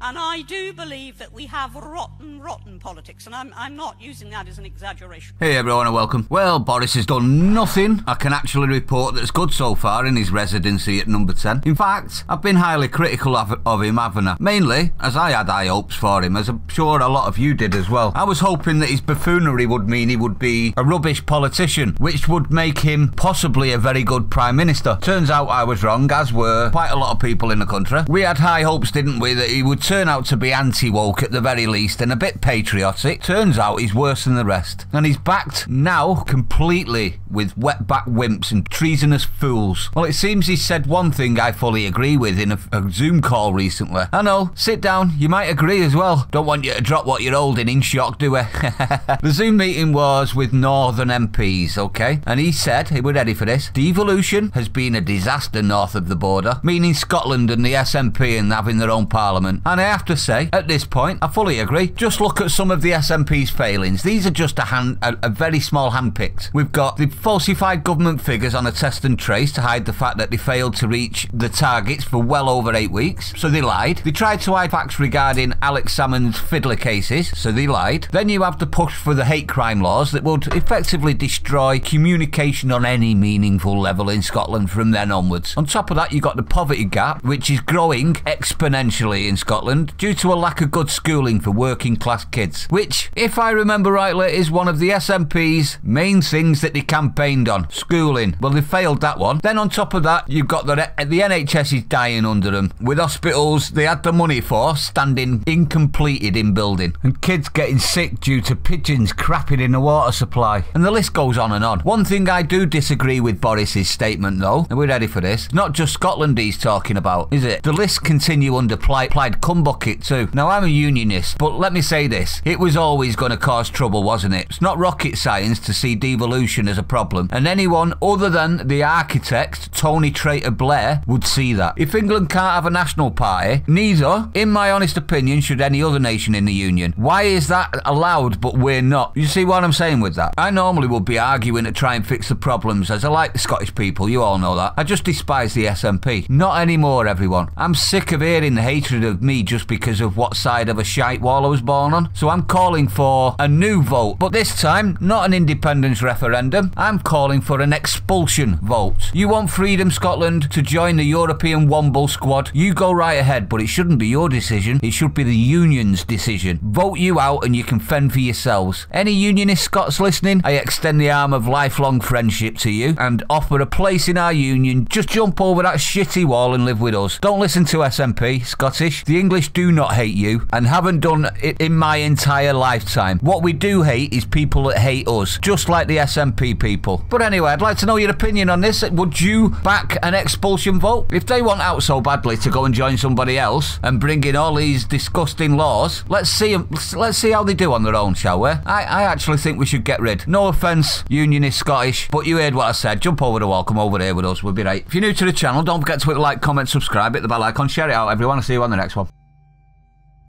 And I do believe that we have rotten politics, and I'm not using that as an exaggeration. Hey everyone and welcome. Well, Boris has done nothing I can actually report that's good so far in his residency at number 10. In fact, I've been highly critical of him, haven't I? Mainly as I had high hopes for him, as I'm sure a lot of you did as well. I was hoping that his buffoonery would mean he would be a rubbish politician, which would make him possibly a very good Prime Minister. Turns out I was wrong, as were quite a lot of people in the country. We had high hopes, didn't we, that he would turn out to be anti-woke at the very least and a bit patriotic. Turns out he's worse than the rest. And he's backed now completely with wetback wimps and treasonous fools. Well, it seems he said one thing I fully agree with in a Zoom call recently. I know, sit down, you might agree as well. Don't want you to drop what you're holding in shock, do we? The Zoom meeting was with Northern MPs, okay? And he said, hey, we're ready for this, devolution has been a disaster north of the border, meaning Scotland and the SNP and having their own parliament. And I have to say, at this point, I fully agree. Just look at some of the SNP's failings. These are just a very small handpicked. We've got the falsified government figures on a test and trace to hide the fact that they failed to reach the targets for well over 8 weeks, so they lied. They tried to hide facts regarding Alex Salmond's fiddler cases, so they lied. Then you have the push for the hate crime laws that would effectively destroy communication on any meaningful level in Scotland from then onwards. On top of that, you got the poverty gap, which is growing exponentially in Scotland due to a lack of good schooling for working class kids, which, if I remember rightly, is one of the SNP's main things that they campaigned on. Schooling. Well, they failed that one. Then on top of that, you've got the NHS is dying under them, with hospitals they had the money for standing incompleted in building, and kids getting sick due to pigeons crapping in the water supply, and the list goes on and on. One thing I do disagree with Boris's statement though, and we're ready for this, not just Scotland he's talking about, is it? The lists continue under Plaid Cumbucket too. Now I'm a unionist, but let me say this, it was always going to cause trouble, wasn't it? It's not rocket science to see devolution as a problem, and anyone other than the architect Tony Traitor Blair would see that. If England can't have a national party, neither, in my honest opinion, should any other nation in the union. Why is that allowed but we're not? You see what I'm saying with that? I normally would be arguing to try and fix the problems, as I like the Scottish people, you all know that. I just despise the SNP. Not anymore, everyone. I'm sick of hearing the hatred of me just because of what side of a shite wall I was born on. So I'm calling for a new vote, but this time, not an independence referendum. I'm calling for an expulsion vote. You want Freedom Scotland to join the European Womble squad? You go right ahead, but it shouldn't be your decision. It should be the union's decision. Vote you out and you can fend for yourselves. Any unionist Scots listening, I extend the arm of lifelong friendship to you and offer a place in our union. Just jump over that shitty wall and live with us. Don't listen to SNP, Scottish. The English do not hate you and haven't done it in my entire lifetime. What we do hate is people that hate us, just like the SNP people. But anyway, I'd like to know your opinion on this. Would you back an expulsion vote? If they want out so badly to go and join somebody else and bring in all these disgusting laws, let's see how they do on their own, shall we? I actually think we should get rid. No offence, unionist Scottish, but you heard what I said. Jump over the wall, come over here with us, we'll be right. If you're new to the channel, don't forget to hit the like, comment, subscribe, hit the bell icon, share it out, everyone. I'll see you on the next one.